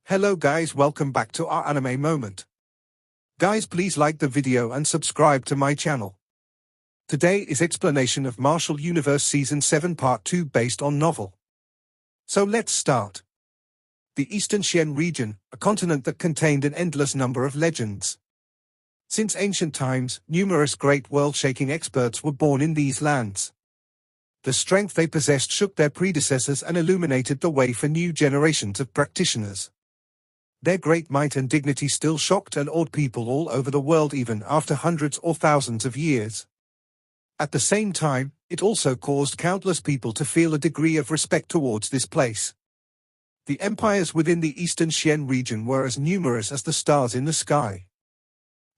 Hello guys, welcome back to our anime moment. Guys, please like the video and subscribe to my channel. Today is explanation of Martial Universe Season 7 Part 2 based on novel. So let's start. The Eastern Shen region, a continent that contained an endless number of legends. Since ancient times, numerous great world-shaking experts were born in these lands. The strength they possessed shook their predecessors and illuminated the way for new generations of practitioners. Their great might and dignity still shocked and awed people all over the world even after hundreds or thousands of years. At the same time, it also caused countless people to feel a degree of respect towards this place. The empires within the Eastern Shen region were as numerous as the stars in the sky.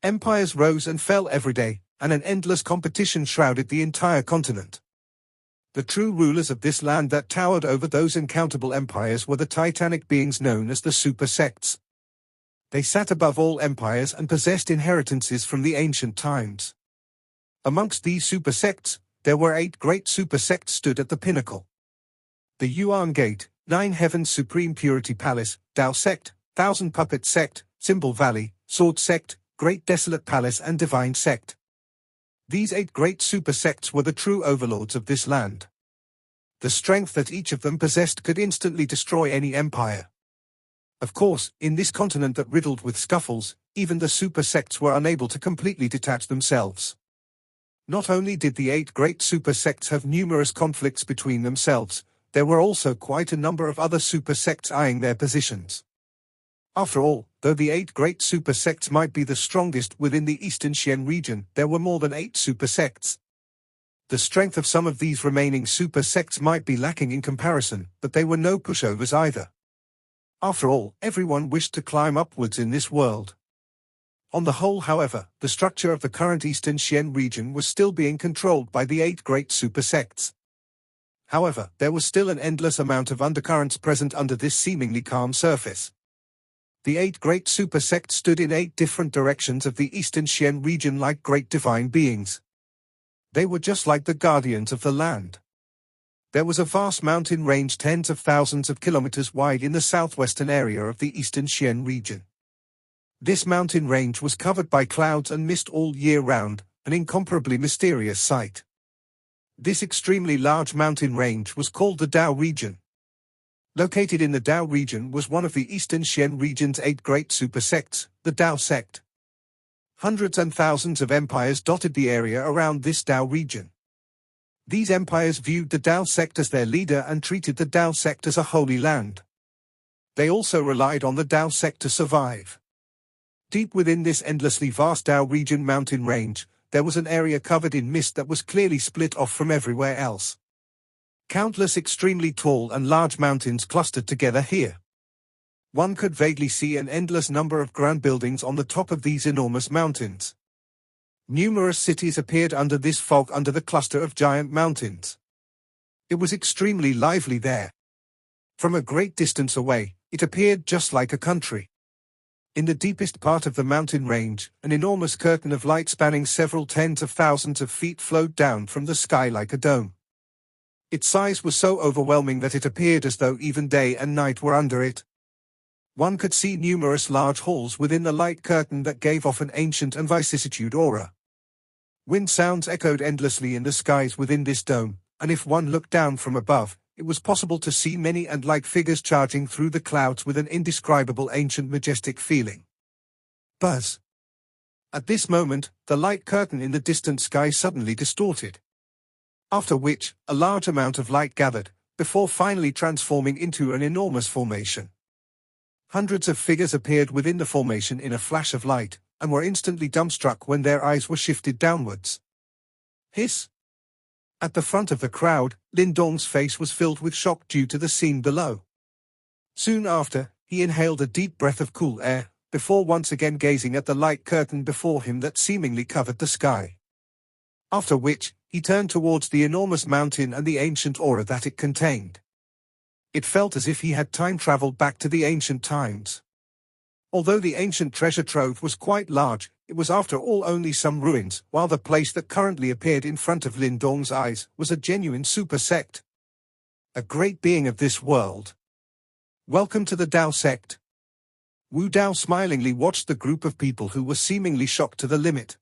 Empires rose and fell every day, and an endless competition shrouded the entire continent. The true rulers of this land that towered over those uncountable empires were the titanic beings known as the Super Sects. They sat above all empires and possessed inheritances from the ancient times. Amongst these Super Sects, there were 8 great Super Sects stood at the pinnacle. The Yuan Gate, 9 Heavens Supreme Purity Palace, Dao Sect, Thousand Puppet Sect, Symbol Valley, Sword Sect, Great Desolate Palace and Divine Sect. These 8 great super sects were the true overlords of this land. The strength that each of them possessed could instantly destroy any empire. Of course, in this continent that riddled with scuffles, even the super sects were unable to completely detach themselves. Not only did the 8 great super sects have numerous conflicts between themselves, there were also quite a number of other super sects eyeing their positions. After all, though the 8 great super sects might be the strongest within the Eastern Shen region, there were more than 8 super sects. The strength of some of these remaining super sects might be lacking in comparison, but they were no pushovers either. After all, everyone wished to climb upwards in this world. On the whole, however, the structure of the current Eastern Shen region was still being controlled by the 8 great super sects. However, there was still an endless amount of undercurrents present under this seemingly calm surface. The 8 great super sects stood in 8 different directions of the Eastern Shen region like great divine beings. They were just like the guardians of the land. There was a vast mountain range tens of thousands of kilometers wide in the southwestern area of the Eastern Shen region. This mountain range was covered by clouds and mist all year round, an incomparably mysterious sight. This extremely large mountain range was called the Dao region. Located in the Dao region was one of the Eastern Shen region's 8 great super sects, the Dao Sect. Hundreds and thousands of empires dotted the area around this Dao region. These empires viewed the Dao Sect as their leader and treated the Dao Sect as a holy land. They also relied on the Dao Sect to survive. Deep within this endlessly vast Dao region mountain range, there was an area covered in mist that was clearly split off from everywhere else. Countless extremely tall and large mountains clustered together here. One could vaguely see an endless number of grand buildings on the top of these enormous mountains. Numerous cities appeared under this fog under the cluster of giant mountains. It was extremely lively there. From a great distance away, it appeared just like a country. In the deepest part of the mountain range, an enormous curtain of light spanning several tens of thousands of feet flowed down from the sky like a dome. Its size was so overwhelming that it appeared as though even day and night were under it. One could see numerous large halls within the light curtain that gave off an ancient and vicissitude aura. Wind sounds echoed endlessly in the skies within this dome, and if one looked down from above, it was possible to see many and like figures charging through the clouds with an indescribable ancient majestic feeling. Buzz. At this moment, the light curtain in the distant sky suddenly distorted. After which, a large amount of light gathered, before finally transforming into an enormous formation. Hundreds of figures appeared within the formation in a flash of light, and were instantly dumbstruck when their eyes were shifted downwards. Hiss! At the front of the crowd, Lin Dong's face was filled with shock due to the scene below. Soon after, he inhaled a deep breath of cool air, before once again gazing at the light curtain before him that seemingly covered the sky. After which, he turned towards the enormous mountain and the ancient aura that it contained. It felt as if he had time-traveled back to the ancient times. Although the ancient treasure trove was quite large, it was after all only some ruins, while the place that currently appeared in front of Lin Dong's eyes was a genuine super sect. A great being of this world. Welcome to the Dao Sect. Wu Dao smilingly watched the group of people who were seemingly shocked to the limit.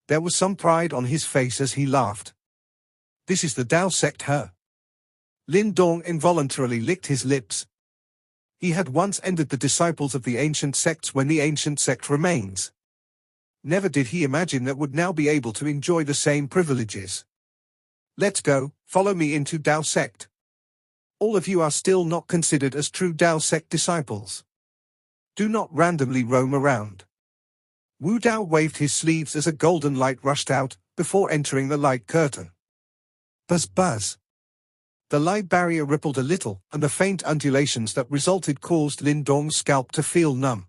There was some pride on his face as he laughed. This is the Dao Sect, huh? Lin Dong involuntarily licked his lips. He had once entered the disciples of the ancient sects when the ancient sect remains. Never did he imagine that would now be able to enjoy the same privileges. Let's go, follow me into Dao Sect. All of you are still not considered as true Dao Sect disciples. Do not randomly roam around. Wu Dao waved his sleeves as a golden light rushed out, before entering the light curtain. Buzz buzz. The light barrier rippled a little, and the faint undulations that resulted caused Lin Dong's scalp to feel numb.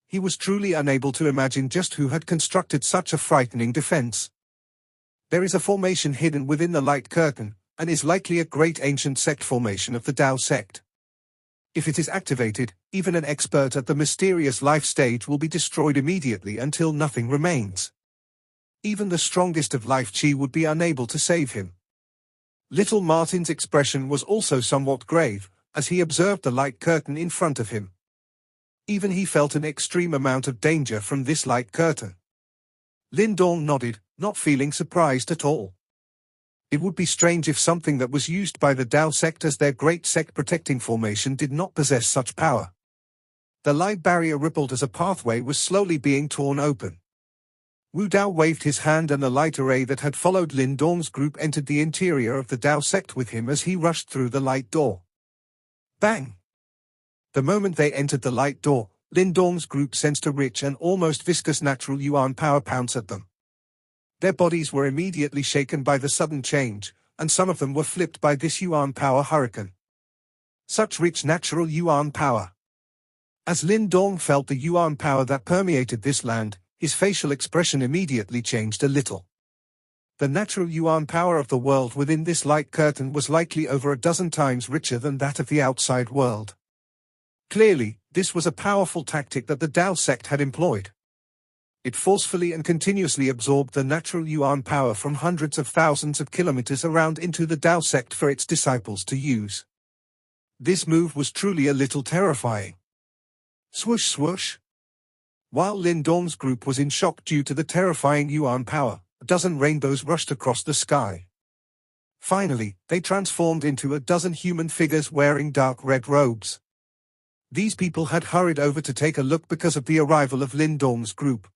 He was truly unable to imagine just who had constructed such a frightening defense. There is a formation hidden within the light curtain, and is likely a great ancient sect formation of the Dao Sect. If it is activated, even an expert at the mysterious life stage will be destroyed immediately until nothing remains. Even the strongest of life chi would be unable to save him. Little Martin's expression was also somewhat grave, as he observed the light curtain in front of him. Even he felt an extreme amount of danger from this light curtain. Lin Dong nodded, not feeling surprised at all. It would be strange if something that was used by the Dao Sect as their great sect protecting formation did not possess such power. The light barrier rippled as a pathway was slowly being torn open. Wu Dao waved his hand and the light array that had followed Lin Dong's group entered the interior of the Dao Sect with him as he rushed through the light door. Bang! The moment they entered the light door, Lin Dong's group sensed a rich and almost viscous natural Yuan power pounce at them. Their bodies were immediately shaken by the sudden change, and some of them were flipped by this Yuan power hurricane. Such rich natural Yuan power. As Lin Dong felt the Yuan power that permeated this land, his facial expression immediately changed a little. The natural Yuan power of the world within this light curtain was likely over a dozen times richer than that of the outside world. Clearly, this was a powerful tactic that the Dao Sect had employed. It forcefully and continuously absorbed the natural Yuan power from hundreds of thousands of kilometers around into the Dao Sect for its disciples to use. This move was truly a little terrifying. Swoosh swoosh. While Lin Dong's group was in shock due to the terrifying Yuan power, a dozen rainbows rushed across the sky. Finally, they transformed into a dozen human figures wearing dark red robes. These people had hurried over to take a look because of the arrival of Lin Dong's group.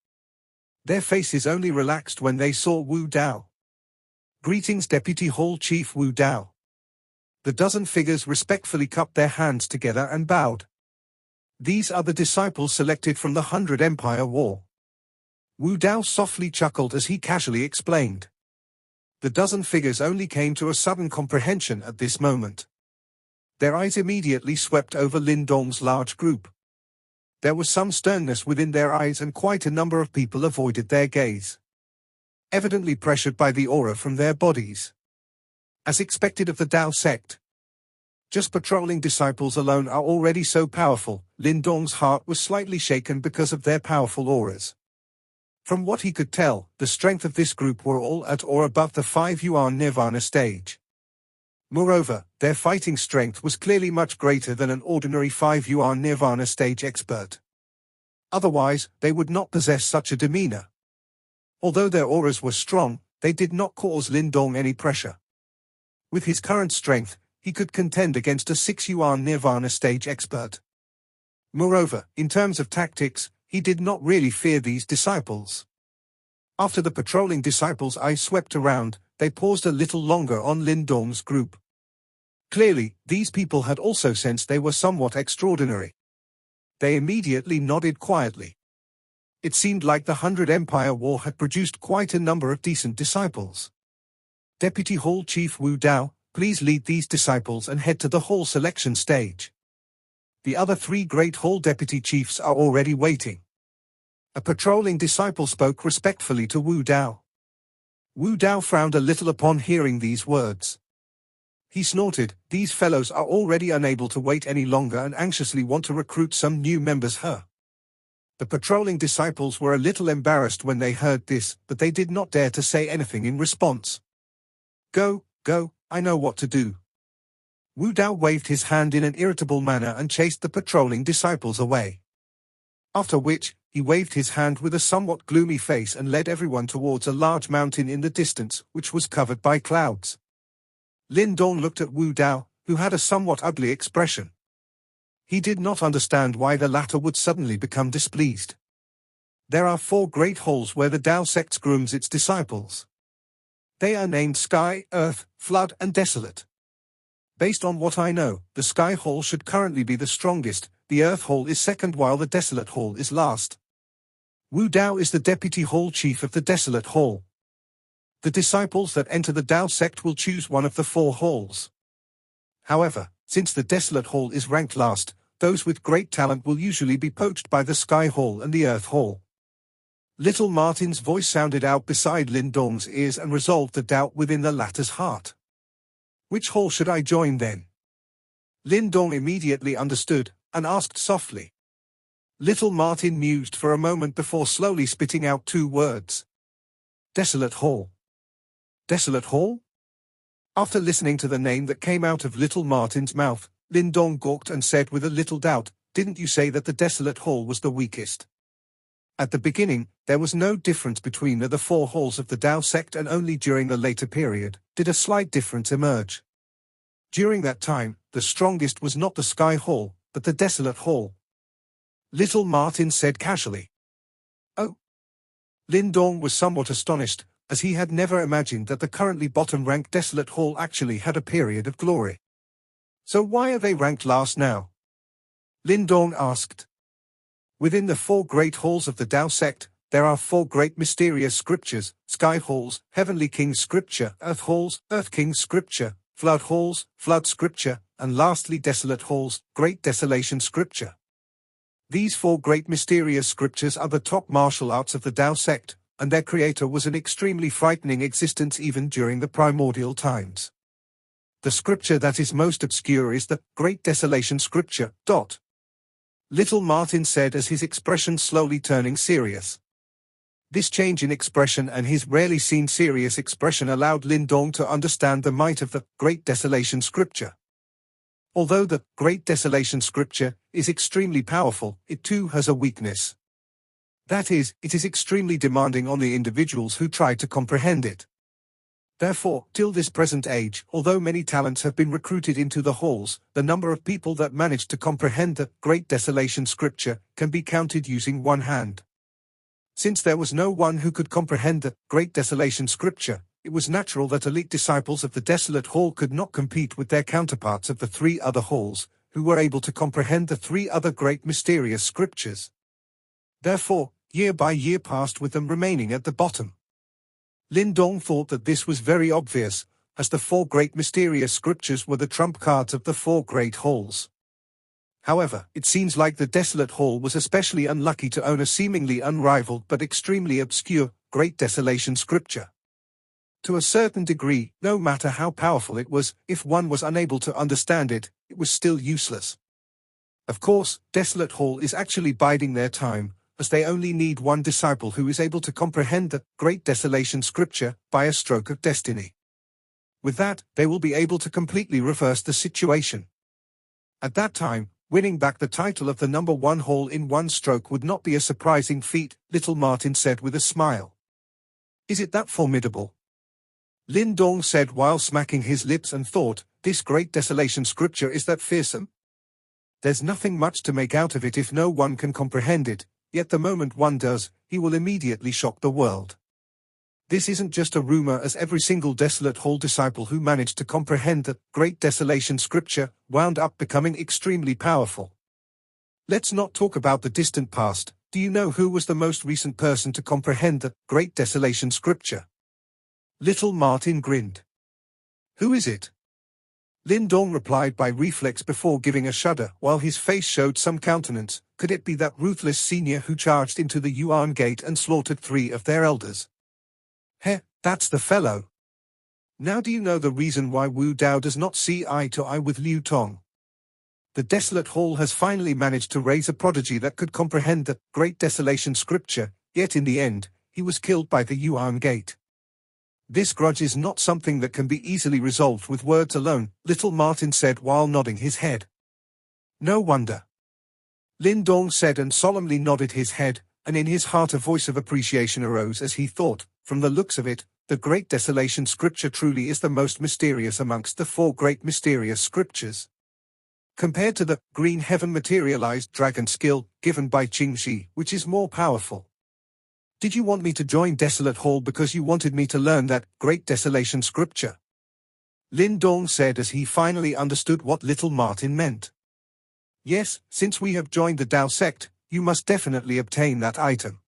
Their faces only relaxed when they saw Wu Dao. Greetings, Deputy Hall Chief Wu Dao. The dozen figures respectfully cupped their hands together and bowed. These are the disciples selected from the 100 Empire War. Wu Dao softly chuckled as he casually explained. The dozen figures only came to a sudden comprehension at this moment. Their eyes immediately swept over Lin Dong's large group. There was some sternness within their eyes and quite a number of people avoided their gaze. Evidently pressured by the aura from their bodies. As expected of the Dao Sect. Just patrolling disciples alone are already so powerful, Lin Dong's heart was slightly shaken because of their powerful auras. From what he could tell, the strength of this group were all at or above the 5 Yuan Nirvana stage. Moreover, their fighting strength was clearly much greater than an ordinary 5 Yuan Nirvana stage expert. Otherwise, they would not possess such a demeanor. Although their auras were strong, they did not cause Lin Dong any pressure. With his current strength, he could contend against a 6 Yuan Nirvana stage expert. Moreover, in terms of tactics, he did not really fear these disciples. After the patrolling disciples' eyes swept around, they paused a little longer on Lin Dong's group. Clearly, these people had also sensed they were somewhat extraordinary. They immediately nodded quietly. It seemed like the 100 Empire War had produced quite a number of decent disciples. Deputy Hall Chief Wu Dao, please lead these disciples and head to the hall selection stage. The other 3 great hall deputy chiefs are already waiting. A patrolling disciple spoke respectfully to Wu Dao. Wu Dao frowned a little upon hearing these words. He snorted, these fellows are already unable to wait any longer and anxiously want to recruit some new members. The patrolling disciples were a little embarrassed when they heard this, but they did not dare to say anything in response. Go, go, I know what to do. Wu Dao waved his hand in an irritable manner and chased the patrolling disciples away. After which, he waved his hand with a somewhat gloomy face and led everyone towards a large mountain in the distance, which was covered by clouds. Lin Dong looked at Wu Dao, who had a somewhat ugly expression. He did not understand why the latter would suddenly become displeased. There are 4 great halls where the Dao Sect grooms its disciples. They are named Sky, Earth, Flood and Desolate. Based on what I know, the Sky Hall should currently be the strongest, the Earth Hall is second while the Desolate Hall is last. Wu Dao is the Deputy Hall Chief of the Desolate Hall. The disciples that enter the Dao Sect will choose one of the 4 halls. However, since the Desolate Hall is ranked last, those with great talent will usually be poached by the Sky Hall and the Earth Hall. Little Martin's voice sounded out beside Lin Dong's ears and resolved the doubt within the latter's heart. Which hall should I join then? Lin Dong immediately understood, and asked softly. Little Martin mused for a moment before slowly spitting out 2 words. Desolate Hall. Desolate Hall? After listening to the name that came out of Little Martin's mouth, Lin Dong gawked and said with a little doubt, "Didn't you say that the Desolate Hall was the weakest?" At the beginning, there was no difference between the 4 halls of the Dao Sect, and only during the later period did a slight difference emerge. During that time, the strongest was not the Sky Hall, but the Desolate Hall. Little Martin said casually. Oh. Lin Dong was somewhat astonished, as he had never imagined that the currently bottom-ranked Desolate Hall actually had a period of glory. So why are they ranked last now? Lin Dong asked. Within the 4 great halls of the Dao Sect, there are 4 great mysterious scriptures: Sky Halls, Heavenly King's Scripture; Earth Halls, Earth King's Scripture; Flood Halls, Flood Scripture; and lastly Desolate Halls, Great Desolation Scripture. These 4 great mysterious scriptures are the top martial arts of the Dao Sect, and their creator was an extremely frightening existence even during the primordial times. The scripture that is most obscure is the Great Desolation Scripture. Little Martin said as his expression slowly turning serious. This change in expression and his rarely seen serious expression allowed Lin Dong to understand the might of the Great Desolation Scripture. Although the Great Desolation Scripture is extremely powerful, it too has a weakness. That is, it is extremely demanding on the individuals who try to comprehend it. Therefore, till this present age, although many talents have been recruited into the halls, the number of people that manage to comprehend the Great Desolation Scripture can be counted using one hand. Since there was no one who could comprehend the Great Desolation Scripture, it was natural that elite disciples of the Desolate Hall could not compete with their counterparts of the 3 other halls, who were able to comprehend the 3 other great mysterious scriptures. Therefore, year by year passed with them remaining at the bottom. Lin Dong thought that this was very obvious, as the 4 great mysterious scriptures were the trump cards of the 4 great halls. However, it seems like the Desolate Hall was especially unlucky to own a seemingly unrivaled but extremely obscure Great Desolation Scripture. To a certain degree, no matter how powerful it was, if one was unable to understand it, it was still useless. Of course, Desolate Hall is actually biding their time, as they only need one disciple who is able to comprehend the Great Desolation Scripture by a stroke of destiny. With that, they will be able to completely reverse the situation. At that time, winning back the title of the number 1 hall in one stroke would not be a surprising feat, Little Martin said with a smile. Is it that formidable? Lin Dong said while smacking his lips and thought, this Great Desolation Scripture is that fearsome? There's nothing much to make out of it if no one can comprehend it. Yet the moment one does, he will immediately shock the world. This isn't just a rumor, as every single Desolate Hall disciple who managed to comprehend the Great Desolation Scripture wound up becoming extremely powerful. Let's not talk about the distant past. Do you know who was the most recent person to comprehend the Great Desolation Scripture? Little Martin grinned. Who is it? Lin Dong replied by reflex before giving a shudder, while his face showed some countenance. Could it be that ruthless senior who charged into the Huan gate and slaughtered 3 of their elders? Heh, that's the fellow. Now do you know the reason why Wu Dao does not see eye to eye with Liu Tong? The Desolate Hall has finally managed to raise a prodigy that could comprehend the Great Desolation Scripture, yet in the end, he was killed by the Huan gate. This grudge is not something that can be easily resolved with words alone, Little Martin said while nodding his head. No wonder. Lin Dong said and solemnly nodded his head, and in his heart a voice of appreciation arose as he thought, from the looks of it, the Great Desolation scripture truly is the most mysterious amongst the 4 great mysterious scriptures. Compared to the green heaven materialized dragon skill given by Qingxi, which is more powerful. Did you want me to join Desolate Hall because you wanted me to learn that Great Desolation scripture? Lin Dong said as he finally understood what little Martin meant. Yes, since we have joined the Dao Sect, you must definitely obtain that item.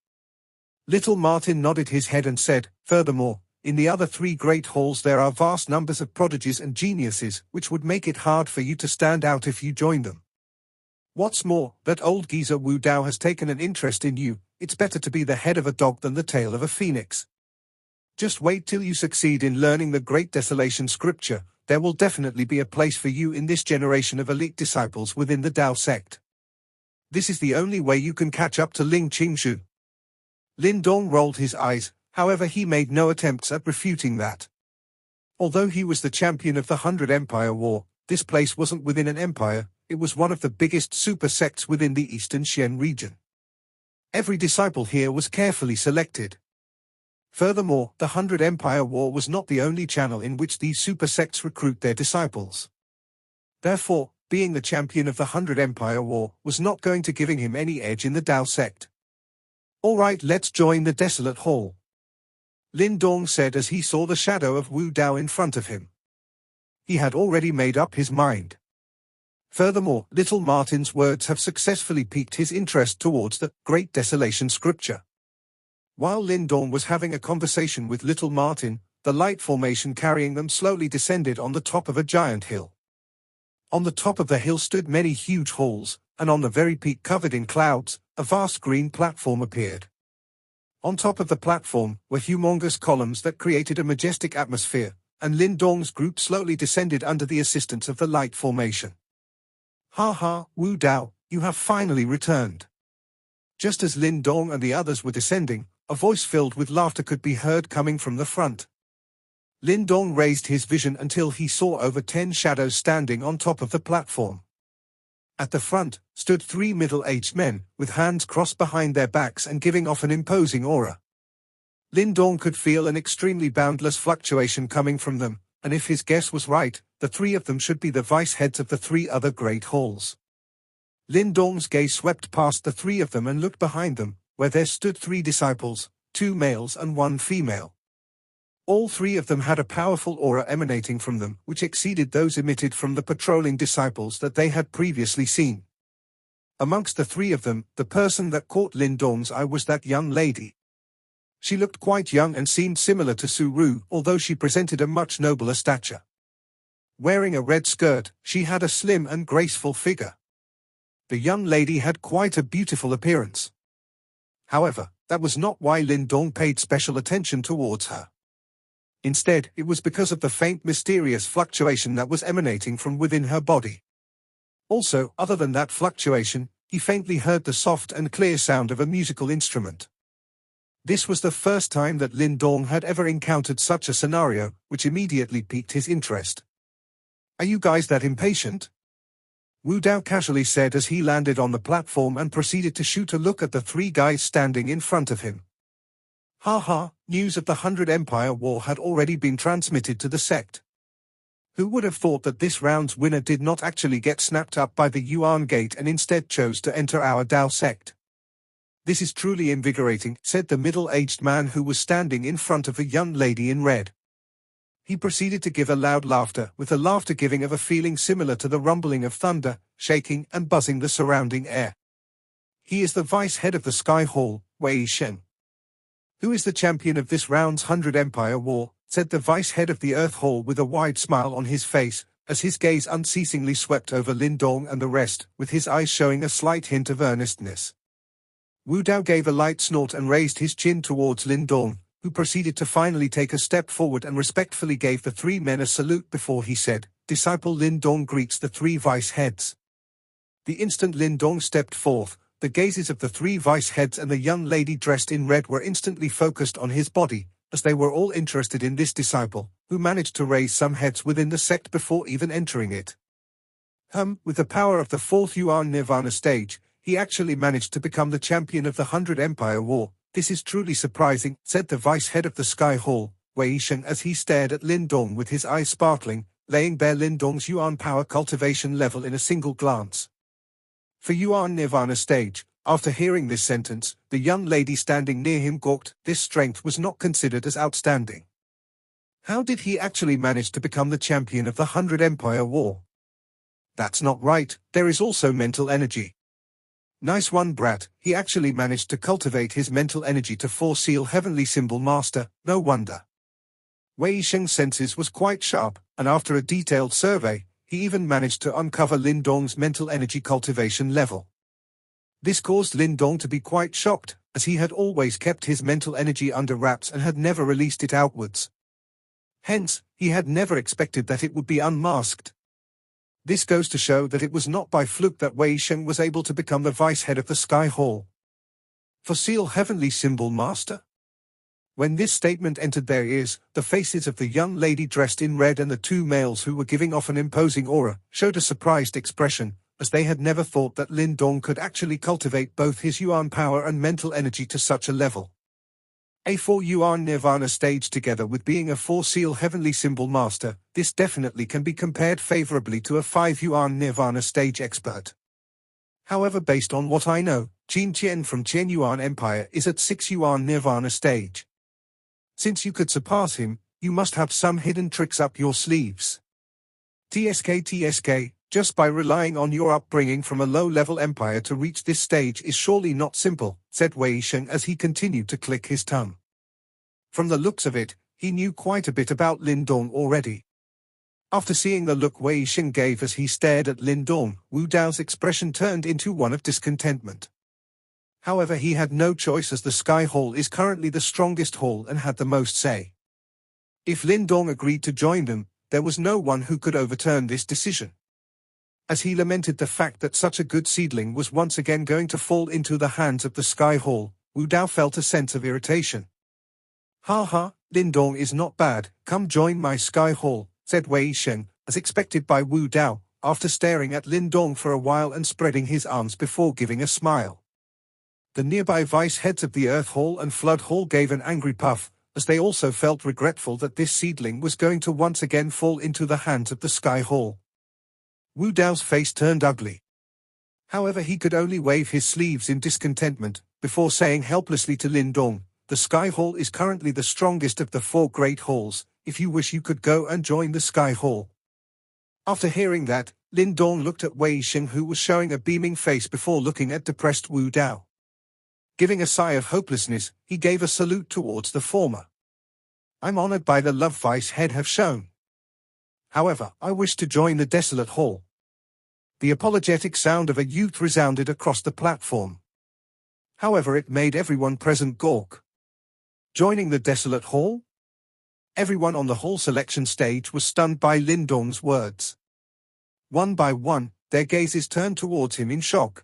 Little Martin nodded his head and said, furthermore, in the other 3 great halls there are vast numbers of prodigies and geniuses, which would make it hard for you to stand out if you join them. What's more, that old geezer Wu Dao has taken an interest in you. It's better to be the head of a dog than the tail of a phoenix. Just wait till you succeed in learning the Great Desolation scripture. There will definitely be a place for you in this generation of elite disciples within the Dao Sect. This is the only way you can catch up to Ling Qingshu. Lin Dong rolled his eyes, however he made no attempts at refuting that. Although he was the champion of the 100 Empire War, this place wasn't within an empire, it was one of the biggest super sects within the eastern Shen region. Every disciple here was carefully selected. Furthermore, the 100 Empire War was not the only channel in which these super sects recruit their disciples. Therefore, being the champion of the 100 Empire War was not going to giving him any edge in the Dao Sect. Alright, let's join the Desolate Hall. Lin Dong said as he saw the shadow of Wu Dao in front of him. He had already made up his mind. Furthermore, little Martin's words have successfully piqued his interest towards the Great Desolation scripture. While Lin Dong was having a conversation with little Martin, the light formation carrying them slowly descended on the top of a giant hill. On the top of the hill stood many huge halls, and on the very peak covered in clouds, a vast green platform appeared. On top of the platform were humongous columns that created a majestic atmosphere, and Lin Dong's group slowly descended under the assistance of the light formation. Ha ha, Wu Dao, you have finally returned. Just as Lin Dong and the others were descending, a voice filled with laughter could be heard coming from the front. Lin Dong raised his vision until he saw over 10 shadows standing on top of the platform. At the front stood 3 middle-aged men, with hands crossed behind their backs and giving off an imposing aura. Lin Dong could feel an extremely boundless fluctuation coming from them, and if his guess was right, the 3 of them should be the vice heads of the 3 other great halls. Lin Dong's gaze swept past the 3 of them and looked behind them, where there stood 3 disciples, 2 males and 1 female. All 3 of them had a powerful aura emanating from them, which exceeded those emitted from the patrolling disciples that they had previously seen. Amongst the 3 of them, the person that caught Lin Dong's eye was that young lady. She looked quite young and seemed similar to Su Ru, although she presented a much nobler stature. Wearing a red skirt, she had a slim and graceful figure. The young lady had quite a beautiful appearance. However, that was not why Lin Dong paid special attention towards her. Instead, it was because of the faint mysterious fluctuation that was emanating from within her body. Also, other than that fluctuation, he faintly heard the soft and clear sound of a musical instrument. This was the first time that Lin Dong had ever encountered such a scenario, which immediately piqued his interest. Are you guys that impatient? Wu Dao casually said as he landed on the platform and proceeded to shoot a look at the 3 guys standing in front of him. Ha ha, news of the 100 Empire War had already been transmitted to the sect. Who would have thought that this round's winner did not actually get snapped up by the Yuan Gate and instead chose to enter our Dao Sect? This is truly invigorating, said the middle-aged man who was standing in front of a young lady in red. He proceeded to give a loud laughter, with the laughter giving of a feeling similar to the rumbling of thunder, shaking and buzzing the surrounding air. He is the vice head of the Sky Hall, Shen. Who is the champion of this round's 100 Empire War, said the vice head of the Earth Hall with a wide smile on his face, as his gaze unceasingly swept over Lin Dong and the rest, with his eyes showing a slight hint of earnestness. Wu Dao gave a light snort and raised his chin towards Lin Dong, who proceeded to finally take a step forward and respectfully gave the 3 men a salute before he said, "Disciple Lin Dong greets the 3 vice heads." The instant Lin Dong stepped forth, the gazes of the 3 vice heads and the young lady dressed in red were instantly focused on his body, as they were all interested in this disciple, who managed to raise some heads within the sect before even entering it. With the power of the 4th Yuan Nirvana stage, he actually managed to become the champion of the 100 Empire War. This is truly surprising, said the vice head of the Sky Hall, Wei Shen, as he stared at Lin Dong with his eyes sparkling, laying bare Lin Dong's Yuan power cultivation level in a single glance. For Yuan Nirvana stage, after hearing this sentence, the young lady standing near him gawked. This strength was not considered as outstanding. How did he actually manage to become the champion of the 100 Empire War? That's not right, there is also mental energy. Nice one, brat. He actually managed to cultivate his mental energy to foreseal Heavenly Symbol Master, no wonder. Wei Sheng's senses was quite sharp, and after a detailed survey, he even managed to uncover Lin Dong's mental energy cultivation level. This caused Lin Dong to be quite shocked, as he had always kept his mental energy under wraps and had never released it outwards. Hence, he had never expected that it would be unmasked. This goes to show that it was not by fluke that Wei Sheng was able to become the vice head of the Sky Hall. Foreseal Heavenly Symbol Master? When this statement entered their ears, the faces of the young lady dressed in red and the two males who were giving off an imposing aura showed a surprised expression, as they had never thought that Lin Dong could actually cultivate both his Yuan power and mental energy to such a level. A 4 Yuan Nirvana stage together with being a 4 Seal Heavenly Symbol Master, this definitely can be compared favorably to a 5 Yuan Nirvana stage expert. However, based on what I know, Qin Qian from Qian Yuan Empire is at 6 Yuan Nirvana stage. Since you could surpass him, you must have some hidden tricks up your sleeves. TSK, just by relying on your upbringing from a low-level empire to reach this stage is surely not simple, said Wei Sheng as he continued to click his tongue. From the looks of it, he knew quite a bit about Lin Dong already. After seeing the look Wei Sheng gave as he stared at Lin Dong, Wu Dao's expression turned into one of discontentment. However, he had no choice as the Sky Hall is currently the strongest hall and had the most say. If Lin Dong agreed to join them, there was no one who could overturn this decision. As he lamented the fact that such a good seedling was once again going to fall into the hands of the Sky Hall, Wu Dao felt a sense of irritation. Ha ha, Lin Dong is not bad, come join my Sky Hall, said Wei Sheng, as expected by Wu Dao, after staring at Lin Dong for a while and spreading his arms before giving a smile. The nearby vice heads of the Earth Hall and Flood Hall gave an angry puff, as they also felt regretful that this seedling was going to once again fall into the hands of the Sky Hall. Wu Dao's face turned ugly. However, he could only wave his sleeves in discontentment, before saying helplessly to Lin Dong, the Sky Hall is currently the strongest of the 4 great halls. If you wish you could go and join the Sky Hall. After hearing that, Lin Dong looked at Wei Sheng, who was showing a beaming face before looking at depressed Wu Dao. Giving a sigh of hopelessness, he gave a salute towards the former. I'm honored by the love vice head have shown. However, I wish to join the desolate hall. The apologetic sound of a youth resounded across the platform. However, it made everyone present gawk. Joining the desolate hall? Everyone on the hall selection stage was stunned by Lin Dong's words. One by one, their gazes turned towards him in shock.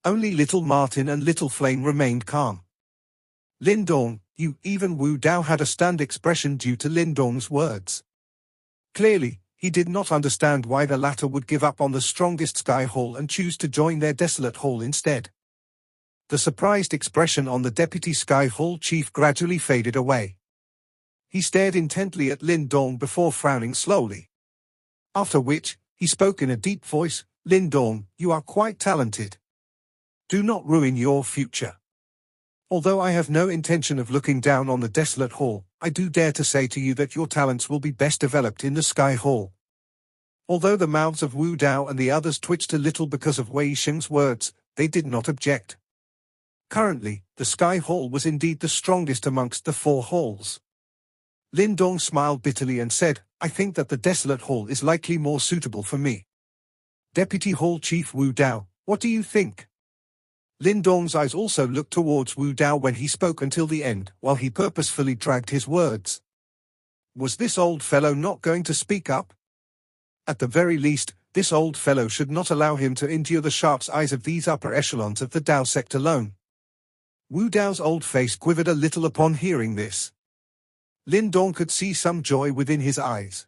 Only Little Martin and Little Flame remained calm. Lin Dong, you, even Wu Dao had a stunned expression due to Lin Dong's words. Clearly, he did not understand why the latter would give up on the strongest Sky Hall and choose to join their desolate hall instead. The surprised expression on the Deputy Sky Hall chief gradually faded away. He stared intently at Lin Dong before frowning slowly. After which, he spoke in a deep voice, Lin Dong, you are quite talented. Do not ruin your future. Although I have no intention of looking down on the desolate hall, I do dare to say to you that your talents will be best developed in the Sky Hall. Although the mouths of Wu Dao and the others twitched a little because of Wei Sheng's words, they did not object. Currently, the Sky Hall was indeed the strongest amongst the 4 halls. Lin Dong smiled bitterly and said, I think that the desolate hall is likely more suitable for me. Deputy Hall Chief Wu Dao, what do you think? Lin Dong's eyes also looked towards Wu Dao when he spoke until the end, while he purposefully dragged his words. Was this old fellow not going to speak up? At the very least, this old fellow should not allow him to endure the sharp eyes of these upper echelons of the Dao Sect alone. Wu Dao's old face quivered a little upon hearing this. Lin Dong could see some joy within his eyes.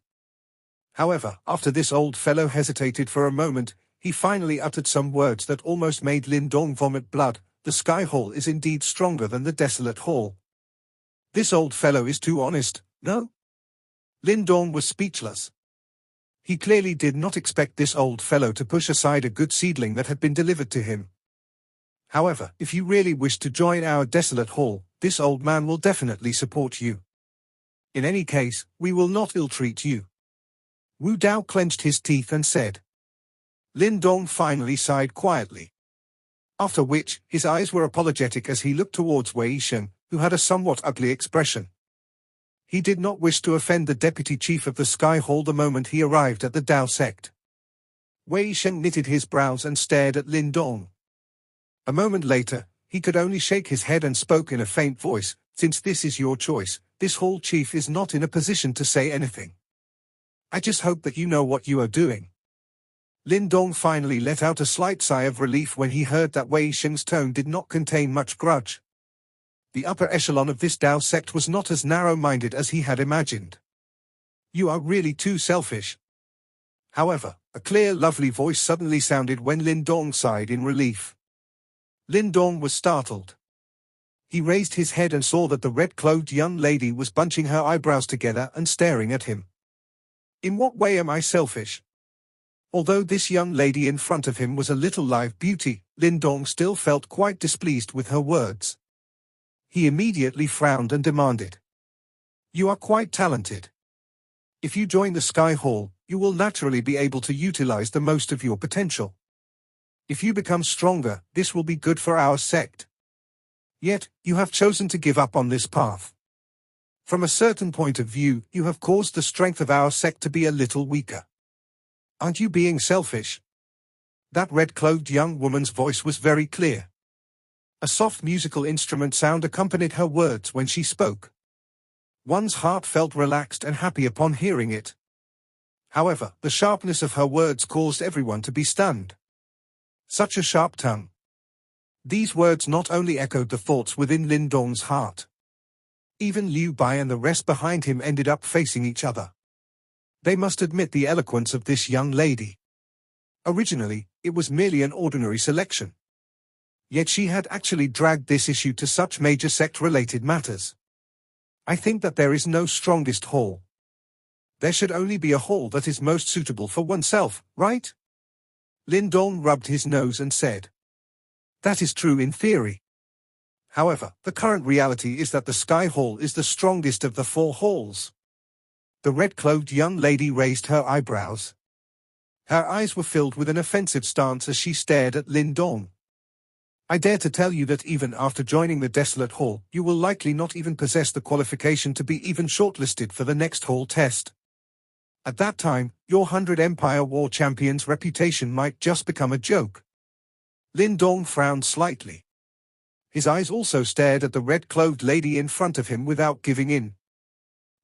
However, after this old fellow hesitated for a moment, he finally uttered some words that almost made Lin Dong vomit blood. The Sky Hall is indeed stronger than the Desolate Hall. This old fellow is too honest, no? Lin Dong was speechless. He clearly did not expect this old fellow to push aside a good seedling that had been delivered to him. However, if you really wish to join our Desolate Hall, this old man will definitely support you. In any case, we will not ill-treat you. Wu Dao clenched his teeth and said. Lin Dong finally sighed quietly. After which, his eyes were apologetic as he looked towards Wei Shen, who had a somewhat ugly expression. He did not wish to offend the deputy chief of the Sky Hall the moment he arrived at the Dao Sect. Wei Shen knitted his brows and stared at Lin Dong. A moment later, he could only shake his head and spoke in a faint voice. Since this is your choice, this hall chief is not in a position to say anything. I just hope that you know what you are doing. Lin Dong finally let out a slight sigh of relief when he heard that Wei Shen's tone did not contain much grudge. The upper echelon of this Dao sect was not as narrow-minded as he had imagined. You are really too selfish. However, a clear, lovely voice suddenly sounded when Lin Dong sighed in relief. Lin Dong was startled. He raised his head and saw that the red-clothed young lady was bunching her eyebrows together and staring at him. In what way am I selfish? Although this young lady in front of him was a little live beauty, Lin Dong still felt quite displeased with her words. He immediately frowned and demanded. You are quite talented. If you join the Sky Hall, you will naturally be able to utilize the most of your potential. If you become stronger, this will be good for our sect. Yet, you have chosen to give up on this path. From a certain point of view, you have caused the strength of our sect to be a little weaker. Aren't you being selfish? That red-clothed young woman's voice was very clear. A soft musical instrument sound accompanied her words when she spoke. One's heart felt relaxed and happy upon hearing it. However, the sharpness of her words caused everyone to be stunned. Such a sharp tongue. These words not only echoed the thoughts within Lin Dong's heart. Even Liu Bai and the rest behind him ended up facing each other. They must admit the eloquence of this young lady. Originally, it was merely an ordinary selection. Yet she had actually dragged this issue to such major sect-related matters. I think that there is no strongest hall. There should only be a hall that is most suitable for oneself, right? Lin Dong rubbed his nose and said. That is true in theory. However, the current reality is that the Sky Hall is the strongest of the 4 halls. The red-clothed young lady raised her eyebrows. Her eyes were filled with an offensive stance as she stared at Lin Dong. I dare to tell you that even after joining the Desolate Hall, you will likely not even possess the qualification to be even shortlisted for the next hall test. At that time, your 100 Empire War Champion's reputation might just become a joke. Lin Dong frowned slightly. His eyes also stared at the red-clothed lady in front of him without giving in.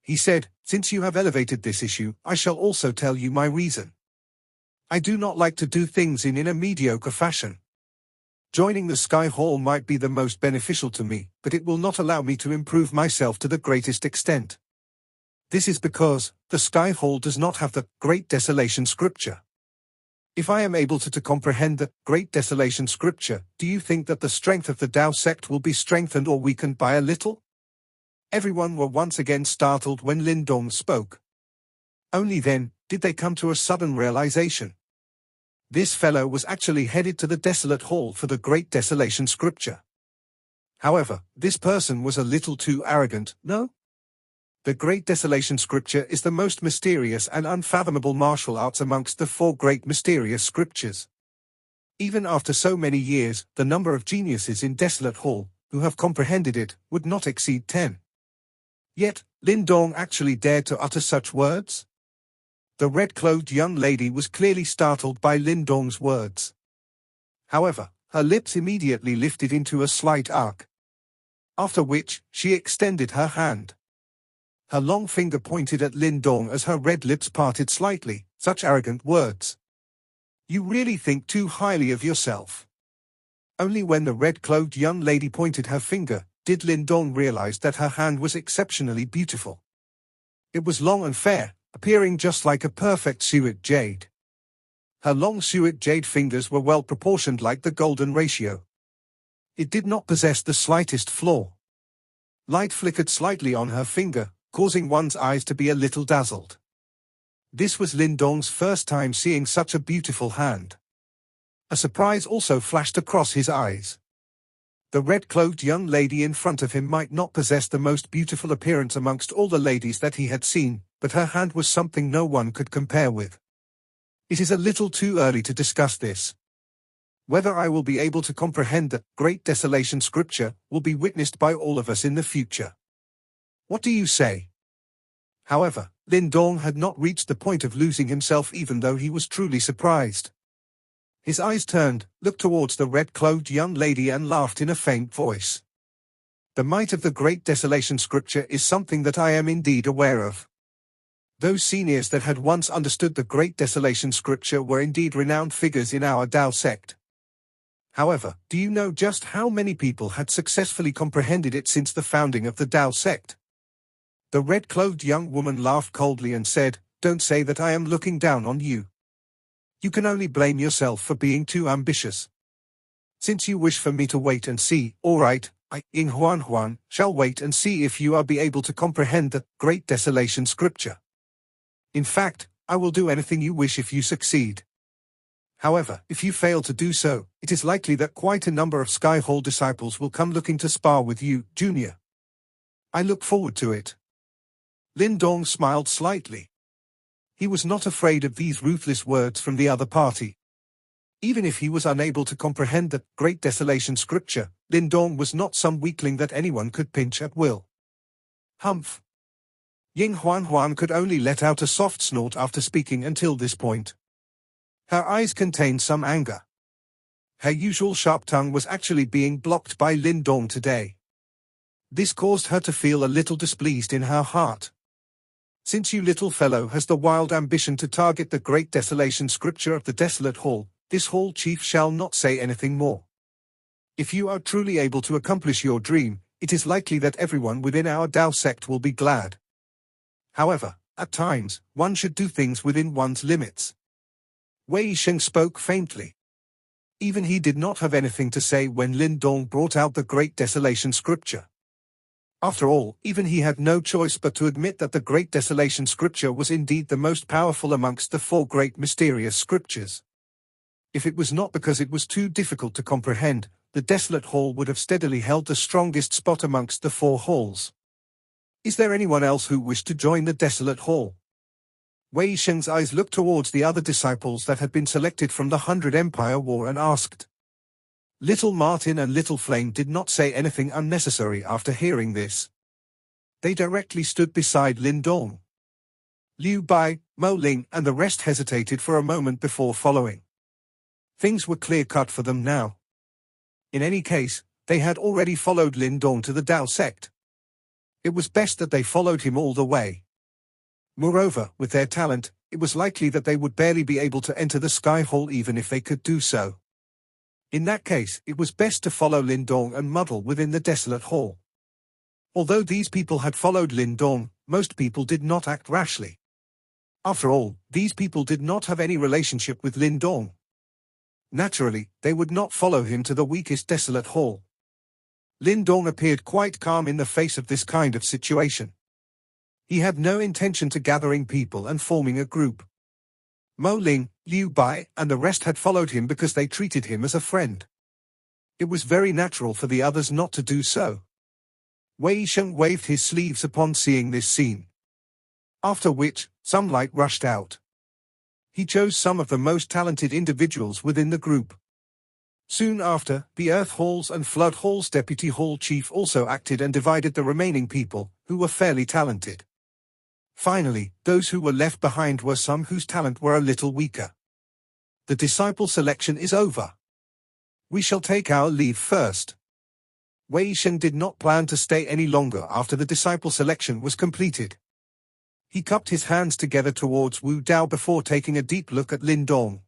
He said, since you have elevated this issue, I shall also tell you my reason. I do not like to do things in a mediocre fashion. Joining the Sky Hall might be the most beneficial to me, but it will not allow me to improve myself to the greatest extent. This is because the Sky Hall does not have the Great Desolation Scripture. If I am able to comprehend the Great Desolation Scripture, do you think that the strength of the Dao sect will be strengthened or weakened by a little? Everyone were once again startled when Lin Dong spoke. Only then did they come to a sudden realization. This fellow was actually headed to the Desolate Hall for the Great Desolation Scripture. However, this person was a little too arrogant, no? The Great Desolation Scripture is the most mysterious and unfathomable martial arts amongst the 4 great mysterious scriptures. Even after so many years, the number of geniuses in Desolate Hall, who have comprehended it, would not exceed 10. Yet, Lin Dong actually dared to utter such words? The red-clothed young lady was clearly startled by Lin Dong's words. However, her lips immediately lifted into a slight arc. After which, she extended her hand. Her long finger pointed at Lin Dong as her red lips parted slightly. Such arrogant words. You really think too highly of yourself. Only when the red-clothed young lady pointed her finger, did Lin Dong realize that her hand was exceptionally beautiful. It was long and fair, appearing just like a perfect suet jade. Her long suet jade fingers were well proportioned like the golden ratio. It did not possess the slightest flaw. Light flickered slightly on her finger, causing one's eyes to be a little dazzled. This was Lin Dong's first time seeing such a beautiful hand. A surprise also flashed across his eyes. The red-cloaked young lady in front of him might not possess the most beautiful appearance amongst all the ladies that he had seen, but her hand was something no one could compare with. It is a little too early to discuss this. Whether I will be able to comprehend the Great Desolation scripture will be witnessed by all of us in the future. What do you say? However, Lin Dong had not reached the point of losing himself even though he was truly surprised. His eyes turned, looked towards the red-cloaked young lady and laughed in a faint voice. The might of the Great Desolation scripture is something that I am indeed aware of. Those seniors that had once understood the Great Desolation scripture were indeed renowned figures in our Dao Sect. However, do you know just how many people had successfully comprehended it since the founding of the Dao Sect? The red-clothed young woman laughed coldly and said, "Don't say that I am looking down on you. You can only blame yourself for being too ambitious. Since you wish for me to wait and see, all right, I, Ying Huan, shall wait and see if you are be able to comprehend the Great Desolation scripture. In fact, I will do anything you wish if you succeed. However, if you fail to do so, it is likely that quite a number of Sky Hall disciples will come looking to spar with you, Junior. I look forward to it." Lin Dong smiled slightly. He was not afraid of these ruthless words from the other party. Even if he was unable to comprehend the Great Desolation scripture, Lin Dong was not some weakling that anyone could pinch at will. Humph. Ying Huan could only let out a soft snort after speaking until this point. Her eyes contained some anger. Her usual sharp tongue was actually being blocked by Lin Dong today. This caused her to feel a little displeased in her heart. Since you little fellow has the wild ambition to target the Great Desolation scripture of the Desolate Hall, this hall chief shall not say anything more. If you are truly able to accomplish your dream, it is likely that everyone within our Dao sect will be glad. However, at times, one should do things within one's limits. Wei Sheng spoke faintly. Even he did not have anything to say when Lin Dong brought out the Great Desolation scripture. After all, even he had no choice but to admit that the Great Desolation scripture was indeed the most powerful amongst the four great mysterious scriptures. If it was not because it was too difficult to comprehend, the Desolate Hall would have steadily held the strongest spot amongst the four halls. Is there anyone else who wished to join the Desolate Hall? Wei Sheng's eyes looked towards the other disciples that had been selected from the 100 Empire War and asked. Little Martin and Little Flame did not say anything unnecessary after hearing this. They directly stood beside Lin Dong. Liu Bai, Mo Ling and the rest hesitated for a moment before following. Things were clear-cut for them now. In any case, they had already followed Lin Dong to the Dao sect. It was best that they followed him all the way. Moreover, with their talent, it was likely that they would barely be able to enter the Sky Hall even if they could do so. In that case, it was best to follow Lin Dong and muddle within the Desolate Hall. Although these people had followed Lin Dong, most people did not act rashly. After all, these people did not have any relationship with Lin Dong. Naturally, they would not follow him to the weakest Desolate Hall. Lin Dong appeared quite calm in the face of this kind of situation. He had no intention to gathering people and forming a group. Mo Ling, Liu Bai, and the rest had followed him because they treated him as a friend. It was very natural for the others not to do so. Wei Sheng waved his sleeves upon seeing this scene. After which, some light rushed out. He chose some of the most talented individuals within the group. Soon after, the Earth Hall's and Flood Hall's Deputy Hall Chief also acted and divided the remaining people, who were fairly talented. Finally, those who were left behind were some whose talent were a little weaker. The disciple selection is over. We shall take our leave first. Wei Sheng did not plan to stay any longer after the disciple selection was completed. He cupped his hands together towards Wu Dao before taking a deep look at Lin Dong.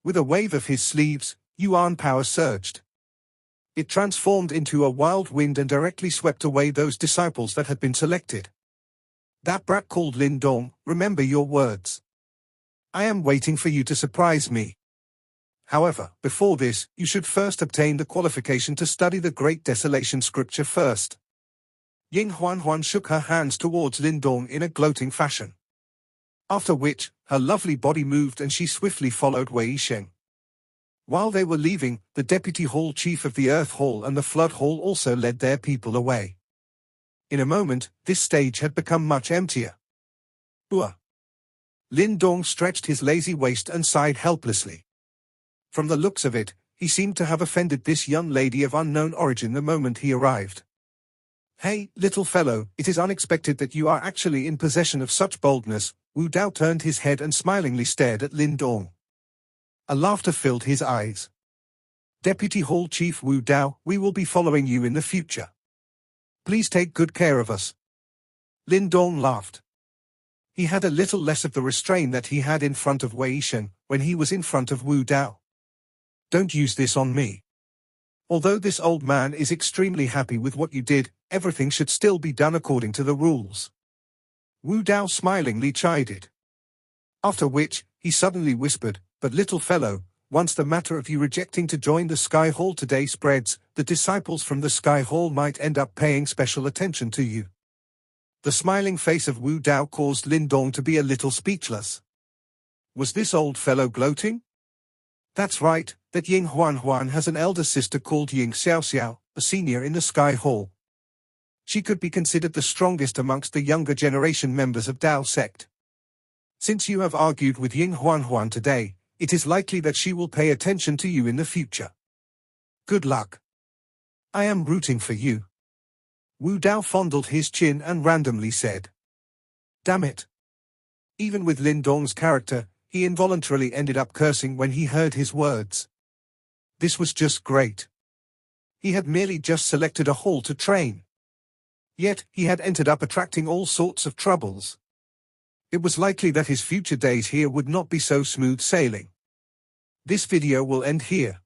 With a wave of his sleeves, Yuan power surged. It transformed into a wild wind and directly swept away those disciples that had been selected. That brat called Lin Dong, remember your words. I am waiting for you to surprise me. However, before this, you should first obtain the qualification to study the Great Desolation scripture first. Ying Huan shook her hands towards Lindong in a gloating fashion. After which, her lovely body moved and she swiftly followed Wei Sheng. While they were leaving, the Deputy Hall Chief of the Earth Hall and the Flood Hall also led their people away. In a moment, this stage had become much emptier. Ua! Lindong stretched his lazy waist and sighed helplessly. From the looks of it, he seemed to have offended this young lady of unknown origin the moment he arrived. Hey, little fellow, it is unexpected that you are actually in possession of such boldness. Wu Dao turned his head and smilingly stared at Lindong. A laughter filled his eyes. Deputy Hall Chief Wu Dao, we will be following you in the future. Please take good care of us. Lindong laughed. He had a little less of the restraint that he had in front of Wei Shen when he was in front of Wu Dao. Don't use this on me. Although this old man is extremely happy with what you did, everything should still be done according to the rules. Wu Dao smilingly chided. After which, he suddenly whispered, but little fellow, once the matter of you rejecting to join the Sky Hall today spreads, the disciples from the Sky Hall might end up paying special attention to you. The smiling face of Wu Dao caused Lindong to be a little speechless. Was this old fellow gloating? That's right, that Ying Huan has an elder sister called Ying Xiao, a senior in the Sky Hall. She could be considered the strongest amongst the younger generation members of Dao Sect. Since you have argued with Ying Huan today, it is likely that she will pay attention to you in the future. Good luck. I am rooting for you. Wu Dao fondled his chin and randomly said. Damn it. Even with Lindong's character, he involuntarily ended up cursing when he heard his words. This was just great. He had merely just selected a hall to train. Yet, he had ended up attracting all sorts of troubles. It was likely that his future days here would not be so smooth sailing. This video will end here.